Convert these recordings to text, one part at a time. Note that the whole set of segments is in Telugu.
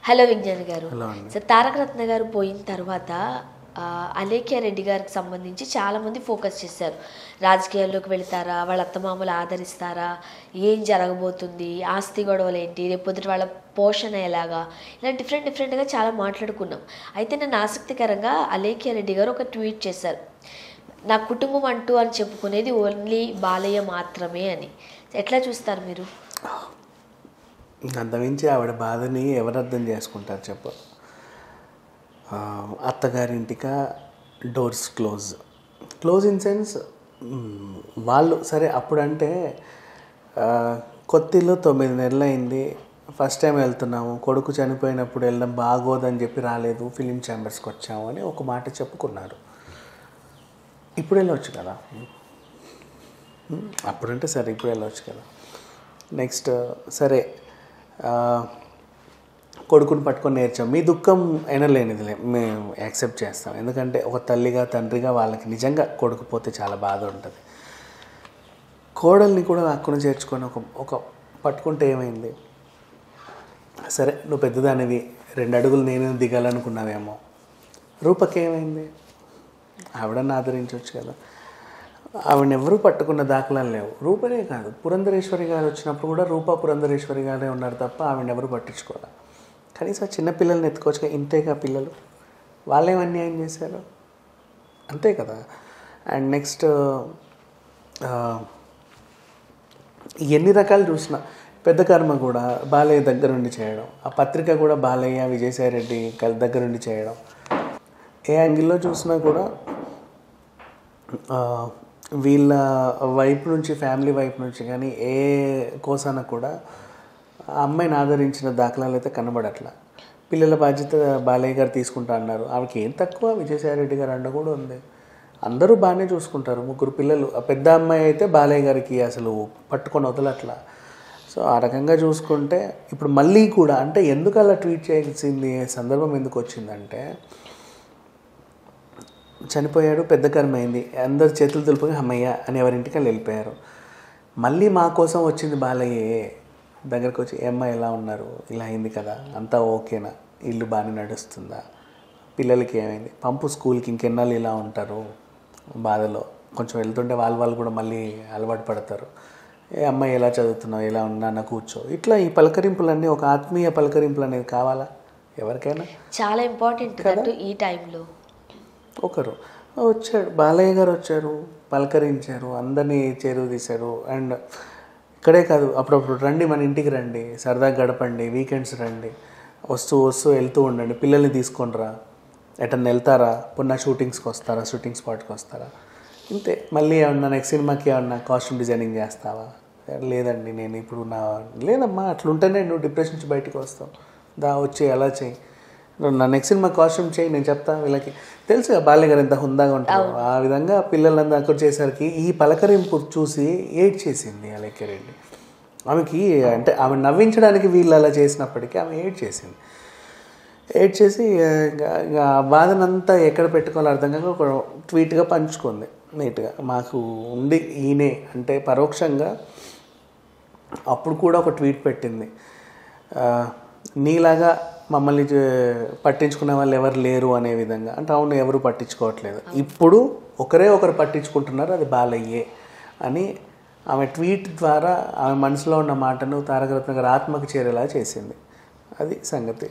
హలో విజ్ఞాన్ గారు. హలో అండి. సో తారక రత్న గారు పోయిన తర్వాత అలేఖ్య రెడ్డి గారికి సంబంధించి చాలామంది ఫోకస్ చేశారు. రాజకీయాల్లోకి వెళతారా, వాళ్ళ అత్తమామలు ఆదరిస్తారా, ఏం జరగబోతుంది, ఆస్తి గొడవలు ఏంటి, రేపొద్దుట వాళ్ళ పోషణ ఎలాగా, ఇలా డిఫరెంట్గా చాలా మాట్లాడుకున్నాం. అయితే నన్ను ఆసక్తికరంగా అలేఖ్య రెడ్డి గారు ఒక ట్వీట్ చేశారు. నా కుటుంబం అంటూ అని చెప్పుకునేది ఓన్లీ బాలయ్య మాత్రమే అని. ఎట్లా చూస్తారు మీరు? అంతమించి ఆవిడ బాధని ఎవరు అర్థం చేసుకుంటారు చెప్పు. అత్తగారింటిక డోర్స్ క్లోజ్ ఇన్ సెన్స్ వాళ్ళు సరే అప్పుడంటే కొత్తిలో 9 నెలలు అయింది, ఫస్ట్ టైం వెళ్తున్నాము, కొడుకు చనిపోయినప్పుడు వెళ్ళడం బాగోదని చెప్పి రాలేదు, ఫిలిం ఛాంబర్స్కి వచ్చాము అని ఒక మాట చెప్పుకున్నారు. ఇప్పుడు వెళ్ళవచ్చు కదా, అప్పుడంటే సరే ఇప్పుడు వెళ్ళవచ్చు కదా. నెక్స్ట్ సరే కొడుకుని పట్టుకొని నేర్చాం, మీ దుఃఖం ఎనలేనిదిలే, మేము యాక్సెప్ట్ చేస్తాం. ఎందుకంటే ఒక తల్లిగా తండ్రిగా వాళ్ళకి నిజంగా కొడుకు పోతే చాలా బాధ ఉంటుంది. కోడల్ని కూడా అక్కును చేర్చుకొని ఒక పట్టుకుంటే ఏమైంది? సరే నువ్వు పెద్దదానివి, 2 అడుగులు నేను దిగాలనుకున్నావేమో, రూపకి ఏమైంది? ఆవిడని ఆదరించవచ్చు కదా. ఆవిడెవరూ పట్టుకున్న దాఖలాలు లేవు. రూపనే కాదు, పురంధరేశ్వరి గారు వచ్చినప్పుడు కూడా రూపా పురంధరేశ్వరి గారే ఉన్నారు తప్ప ఆవిడెవరూ పట్టించుకోవాలి. కనీసం చిన్నపిల్లల్ని ఎత్తుకోవచ్చుగా, ఇంతేగా పిల్లలు, వాళ్ళేం అన్యాయం చేశారు, అంతే కదా. అండ్ నెక్స్ట్ ఎన్ని రకాలు చూసినా పెద్ద కర్మ కూడా బాలయ్య దగ్గరుండి చేయడం, ఆ పత్రిక కూడా బాలయ్య విజయసాయిరెడ్డి దగ్గరుండి చేయడం, ఏ యాంగిల్లో చూసినా కూడా వీళ్ళ వైపు నుంచి, ఫ్యామిలీ వైపు నుంచి కానీ ఏ కోసాన కూడా ఆ అమ్మాయిని ఆదరించిన దాఖలాలు అయితే కనబడట్లా. పిల్లల బాధ్యత బాలయ్య గారు తీసుకుంటా అన్నారు, ఆమెకి ఏం తక్కువ, విజయసాయిరెడ్డి గారు అండ కూడా ఉంది, అందరూ బాగానే చూసుకుంటారు. 3 పిల్లలు, ఆ పెద్ద అమ్మాయి అయితే బాలయ్య గారికి అసలు పట్టుకొని వదలట్లా. సో ఆ రకంగా చూసుకుంటే ఇప్పుడు మళ్ళీ కూడా అంటే ఎందుకు అలా ట్వీట్ చేయాల్సింది సందర్భం ఎందుకు వచ్చిందంటే, చనిపోయాడు, పెద్ద కర్మ అయింది, అందరు చేతులు దులుపుగా అమ్మయ్య అని ఎవరింటికి వెళ్ళిపోయారు. మళ్ళీ మా కోసం వచ్చింది బాలయ్యే దగ్గరకు వచ్చి, ఏమ్మా ఎలా ఉన్నారు, ఇలా అయింది కదా, అంతా ఓకేనా, ఇల్లు బాగానే నడుస్తుందా, పిల్లలకి ఏమైంది, పంపు స్కూల్కి, ఇంకెన్నాళ్ళు ఇలా ఉంటారు బాధలో, కొంచెం వెళ్తుంటే వాళ్ళు కూడా మళ్ళీ అలవాటు పడతారు, ఏ అమ్మాయి ఎలా చదువుతున్నావు, ఎలా ఉన్నా కూర్చో, ఇట్లా ఈ పలకరింపులన్నీ, ఒక ఆత్మీయ పలకరింపులు అనేది కావాలా ఎవరికైనా? చాలా ఇంపార్టెంట్ కదా ఈ టైంలో. ఒకరు వచ్చాడు, బాలయ్య గారు వచ్చారు, పలకరించారు, అందరినీ చేరువ తీశారు. అండ్ ఇక్కడే కాదు, అప్పుడప్పుడు రండి, మన ఇంటికి రండి, సరదాగా గడపండి, వీకెండ్స్ రండి, వస్తూ వెళ్తూ ఉండండి, పిల్లల్ని తీసుకొని రా, ఎటన్నా వెళ్తారా, పున్న షూటింగ్స్కి వస్తారా, షూటింగ్ స్పాట్కి వస్తారా, ఇంతే. మళ్ళీ ఏమన్నా నెక్స్ట్ సినిమాకి ఏమన్నా కాస్ట్యూమ్ డిజైనింగ్ చేస్తావా, లేదండి నేను ఇప్పుడు లేదమ్మా, అట్లుంటేనే నువ్వు డిప్రెషన్ నుంచి బయటకు వస్తావు, వచ్చి అలా చేయి, నా నెక్స్ట్ సినిమా కాస్ట్యూమ్ చేయి, నేను చెప్తా. వీళ్ళకి తెలుసుగా బాలయ్య గారు ఎంత హుందాగా ఉంటారు. ఆ విధంగా పిల్లలందరూ అక్కడ చేసరికి ఈ పలకరింపు చూసి ఏడ్ చేసింది అలేఖ్య రెడ్డి. ఆమెకి అంటే ఆమె నవ్వించడానికి వీళ్ళు అలా చేసినప్పటికీ ఆమె ఏడ్ చేసి ఆ బాధనంతా ఎక్కడ పెట్టుకోవాలో అర్థం కాక ఒక ట్వీట్గా పంచుకుంది నీట్గా. మాకు ఉండి ఈయనే అంటే పరోక్షంగా అప్పుడు కూడా ఒక ట్వీట్ పెట్టింది, నీలాగా మమ్మల్ని పట్టించుకునే వాళ్ళు ఎవరు లేరు అనే విధంగా. అంటే అవును, ఎవరు పట్టించుకోవట్లేదు, ఇప్పుడు ఒకరు పట్టించుకుంటున్నారు, అది బాలయ్యే అని ఆమె ట్వీట్ ద్వారా ఆమె మనసులో ఉన్న మాటను తారక రత్న గారు ఆత్మకు చేరేలా చేసింది. అది సంగతి.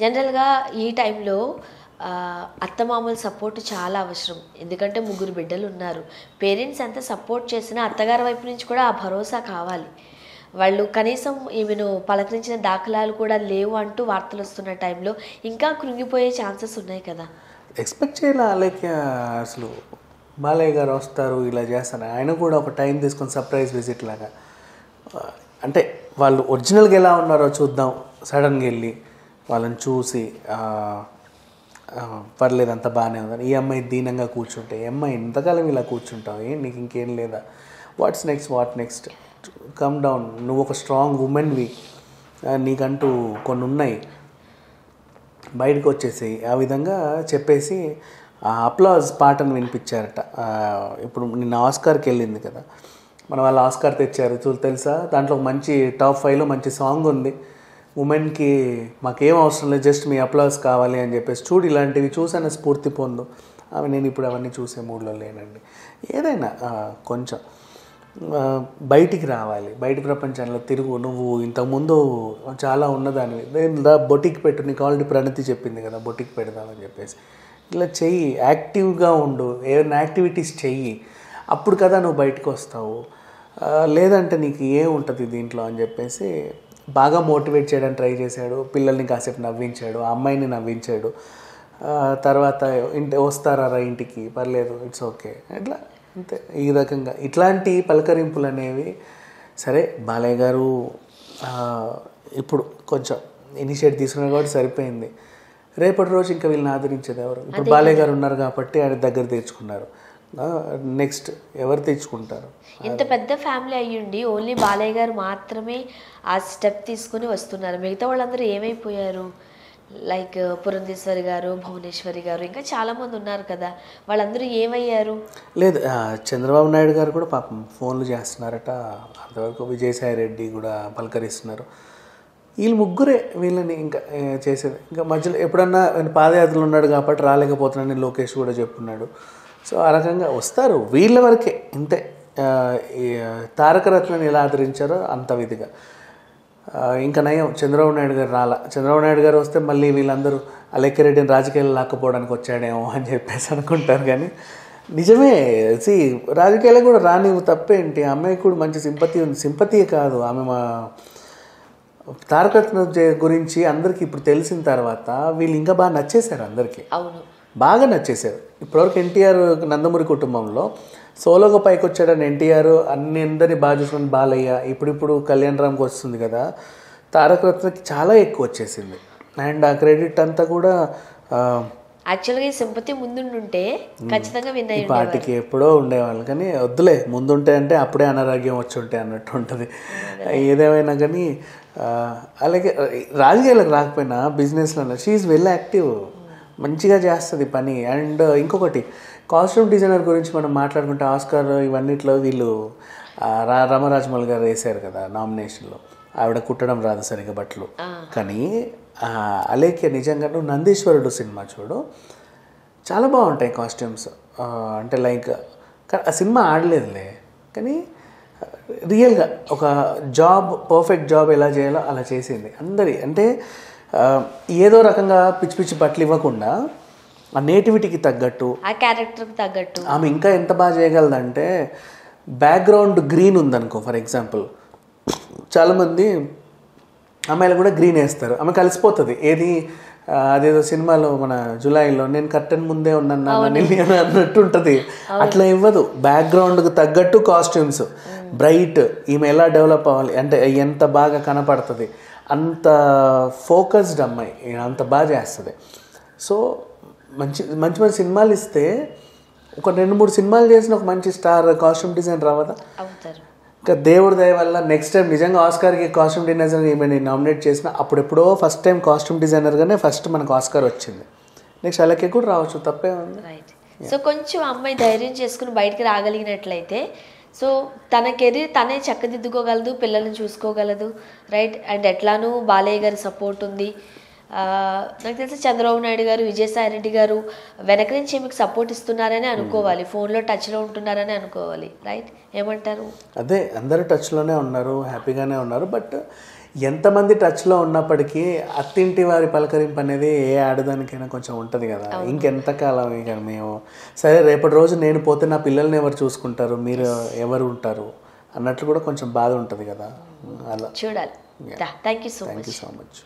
జనరల్గా ఈ టైంలో అత్తమామల సపోర్ట్ చాలా అవసరం. ఎందుకంటే 3 బిడ్డలు ఉన్నారు. పేరెంట్స్ ఎంత సపోర్ట్ చేసినా అత్తగారి వైపు నుంచి కూడా ఆ భరోసా కావాలి. వాళ్ళు కనీసం ఈమెను పలకరించిన దాఖలాలు కూడా లేవు అంటూ వార్తలు వస్తున్న టైంలో ఇంకా కృంగిపోయే ఛాన్సెస్ ఉన్నాయి కదా. ఎక్స్పెక్ట్ చేయాలి అలేఖ్య, అసలు బాలయ్య గారు వస్తారు ఇలా చేస్తారు, ఆయన కూడా ఒక టైం తీసుకొని సర్ప్రైజ్ విజిట్ లాగా, అంటే వాళ్ళు ఒరిజినల్గా ఎలా ఉన్నారో చూద్దాం, సడన్గా వెళ్ళి వాళ్ళని చూసి పర్లేదు అంత బాగానే ఉందని, ఈ అమ్మాయి దీనంగా కూర్చుంటే, ఈ అమ్మాయి ఇంతకాలం ఇలా కూర్చుంటావు, నీకు ఇంకేం లేదా, వాట్ నెక్స్ట్ కమ్ డౌన్, నువ్వు ఒక స్ట్రాంగ్ ఉమెన్వి, నీకంటూ కొన్ని ఉన్నాయి, బయటకు వచ్చేసి ఆ విధంగా చెప్పేసి ఆ అప్లాజ్ పాటను వినిపించారట. ఇప్పుడు నిన్న ఆస్కార్కి వెళ్ళింది కదా, మన వాళ్ళు ఆస్కార్ తెచ్చారు తెలుసా, దాంట్లో మంచి టాప్ 5లో మంచి సాంగ్ ఉంది, ఉమెన్కి మాకేం అవసరం లేదు, జస్ట్ మీ అప్లాస్ కావాలి అని చెప్పేసి చూడు ఇలాంటివి చూసాను స్ఫూర్తి పొందు. నేను ఇప్పుడు అవన్నీ చూసే మూడ్లో లేనండి. ఏదైనా కొంచెం బయటికి రావాలి, బయట ప్రపంచంలో తిరుగు. నువ్వు ఇంతకుముందు చాలా ఉన్నదానివి, నేను బొటిక్ పెట్టు, నీకు ఆల్రెడీ ప్రణతి చెప్పింది కదా బొటిక్ పెడదామని చెప్పేసి. ఇలా చెయ్యి, యాక్టివ్గా ఉండు, ఏమైనా యాక్టివిటీస్ చెయ్యి, అప్పుడు కదా నువ్వు బయటకు వస్తావు. లేదంటే నీకు ఏముంటుంది దీంట్లో అని చెప్పేసి బాగా మోటివేట్ చేయడానికి ట్రై చేశాడు. పిల్లల్ని కాసేపు నవ్వించాడు, ఆ అమ్మాయిని నవ్వించాడు. తర్వాత వస్తారా ఇంటికి, పర్లేదు, ఇట్స్ ఓకే, ఇట్లా అంతే. ఈ రకంగా ఇట్లాంటి పలకరింపులు అనేవి సరే బాలయ్య గారు ఇప్పుడు కొంచెం ఇనిషియేట్ తీసుకున్నారు కాబట్టి సరిపోయింది. రేపటి రోజు ఇంకా వీళ్ళని ఆదరించేది ఎవరు? ఇప్పుడు బాలయ్య గారు ఉన్నారు కాబట్టి ఆయన దగ్గర తెచ్చుకున్నారు. నెక్స్ట్ ఎవరు తెచ్చుకుంటారు? ఇంత పెద్ద ఫ్యామిలీ అయ్యుండి ఓన్లీ బాలయ్య గారు మాత్రమే ఆ స్టెప్ తీసుకుని వస్తున్నారు. మిగతా వాళ్ళందరూ ఏమైపోయారు? లైక్ పురంధేశ్వరి గారు, భువనేశ్వరి గారు, ఇంకా చాలామంది ఉన్నారు కదా, వాళ్ళందరూ ఏమయ్యారు? లేదు, చంద్రబాబు నాయుడు గారు కూడా పాపం ఫోన్లు చేస్తున్నారట. అంతవరకు విజయసాయి రెడ్డి కూడా పలకరిస్తున్నారు. వీళ్ళు ముగ్గురే వీళ్ళని ఇంకా చేసేది. ఇంకా మధ్యలో ఎప్పుడన్నా పాదయాత్రలు ఉన్నాడు కాబట్టి రాలేకపోతున్నాడని లోకేష్ కూడా చెప్పున్నాడు. సో ఆ రకంగా వస్తారు వీళ్ళ వరకే, ఇంతే. తారక రత్నాన్ని ఎలా ఆదరించారో అంత విధిగా. ఇంకా నయం చంద్రబాబు నాయుడు గారు రాలా. చంద్రబాబు నాయుడు గారు వస్తే మళ్ళీ వీళ్ళందరూ అలేఖ్యరెడ్డిని రాజకీయాలు లాక్కపోవడానికి వచ్చాడేమో అని చెప్పేసి అనుకుంటారు. కానీ నిజమే, రాజకీయాలకు కూడా రానివ్వు, తప్పేంటి? అమ్మాయికి కూడా మంచి సింపతి ఉంది. సింపతి కాదు, ఆమె మా తారక రత్న గురించి అందరికీ ఇప్పుడు తెలిసిన తర్వాత వీళ్ళు ఇంకా బాగా నచ్చేశారు అందరికీ. అవును, బాగా నచ్చేశారు. ఇప్పటివరకు ఎన్టీఆర్ నందమూరి కుటుంబంలో సోలోగా పైకి వచ్చాడని ఎన్టీఆర్ అందరినీ బాగా చూసుకుని బాలయ్య, ఇప్పుడు కళ్యాణ్ రామ్కి వస్తుంది కదా, తారక రత్నకి చాలా ఎక్కువ వచ్చేసింది. అండ్ ఆ క్రెడిట్ అంతా కూడా యాక్చువల్గా ఈ సింపతి ముందుంటే ఖచ్చితంగా విన్ అయ్యి పార్టీకి ఎప్పుడో ఉండేవాళ్ళు. కానీ వద్దులే, ముందుంటే అంటే అప్పుడే అనారోగ్యం వచ్చి ఉంటాయి అన్నట్టు ఉంటుంది. ఏదేమైనా కానీ అలాగే రాజకీయాలకు రాకపోయినా బిజినెస్లో షీ ఈజ్ వెల్ యాక్టివ్, మంచిగా చేస్తుంది పని. అండ్ ఇంకొకటి, కాస్ట్యూమ్ డిజైనర్ గురించి మనం మాట్లాడుకుంటే ఆస్కార్ ఇవన్నిట్లో వీళ్ళు రామరాజమౌళి గారు వేశారు కదా నామినేషన్లో. ఆవిడ కుట్టడం రాదు సరిగ్గా బట్టలు. కానీ అలేఖ్య నిజంగా నువ్వు నందీశ్వరుడు సినిమా చూడు, చాలా బాగుంటాయి కాస్ట్యూమ్స్. అంటే లైక్ ఆ సినిమా ఆడలేదులే, కానీ రియల్గా ఒక పర్ఫెక్ట్ జాబ్ ఎలా చేయాలో అలా చేసింది అందరి. అంటే ఏదో రకంగా పిచ్చి పిచ్చి బట్టలు ఇవ్వకుండా ఆ నేటివిటీకి తగ్గట్టు, ఆ క్యారెక్టర్కి తగ్గట్టు ఆమె ఇంకా ఎంత బాగా చేయగలదంటే, బ్యాక్గ్రౌండ్ గ్రీన్ ఉందనుకో ఫర్ ఎగ్జాంపుల్, చాలామంది అమ్మాయిలు కూడా గ్రీన్ వేస్తారు, ఆమె కలిసిపోతుంది. ఏది అదేదో సినిమాలో మన జులైలో నేను కర్టెన్ ముందే ఉన్నాను అన్నట్టు ఉంటుంది. అట్లా ఇవ్వదు, బ్యాక్గ్రౌండ్కి తగ్గట్టు కాస్ట్యూమ్స్ బ్రైట్. ఈమె ఎలా డెవలప్ అవ్వాలి అంటే ఎంత బాగా కనపడుతుంది, అంత ఫోకస్డ్ అమ్మాయి, అంత బాగా చేస్తుంది. సో మంచి మంచి మంచి సినిమాలు ఇస్తే ఒక 2-3 సినిమాలు చేసిన ఒక మంచి స్టార్ కాస్ట్యూమ్ డిజైనర్ రావదా? అవుతారు. ఇంకా దేవుడి దయ వల్ల నెక్స్ట్ టైం నిజంగా ఆస్కార్కి కాస్ట్యూమ్ డిజైనర్ ఈమెని నామినేట్ చేసిన అప్పుడెప్పుడో ఫస్ట్ టైం కాస్ట్యూమ్ డిజైనర్గానే ఫస్ట్ మనకు ఆస్కార్ వచ్చింది. నెక్స్ట్ అలాగే కూడా రావచ్చు, తప్పే ఉంది. రైట్. సో కొంచెం అమ్మాయి ధైర్యం చేసుకుని బయటికి రాగలిగినట్లయితే సో తన కెరీర్ తనే చక్కదిద్దుకోగలదు, పిల్లల్ని చూసుకోగలదు. రైట్. అండ్ ఎట్లానూ బాలయ్య గారి సపోర్ట్ ఉంది. నాకు తెలిసి చంద్రబాబు నాయుడు గారు, విజయసాయి రెడ్డి గారు వెనక నుంచి మీకు సపోర్ట్ ఇస్తున్నారని అనుకోవాలి, ఫోన్లో టచ్లో ఉంటున్నారని అనుకోవాలి. రైట్, ఏమంటారు? అదే, అందరూ టచ్లోనే ఉన్నారు, హ్యాపీగానే ఉన్నారు. బట్ ఎంతమంది టచ్లో ఉన్నప్పటికీ అత్తింటి వారి పలకరింపు అనేది ఏ ఆడదానికైనా కొంచెం ఉంటుంది కదా. ఇంకెంతకాలం ఇక మేము సరే రేపటి రోజు నేను పోతే నా పిల్లల్ని ఎవరు చూసుకుంటారు, మీరు ఎవరు ఉంటారు అన్నట్లు కూడా కొంచెం బాధ ఉంటుంది కదా. అలా చూడాలి. Thank you so much.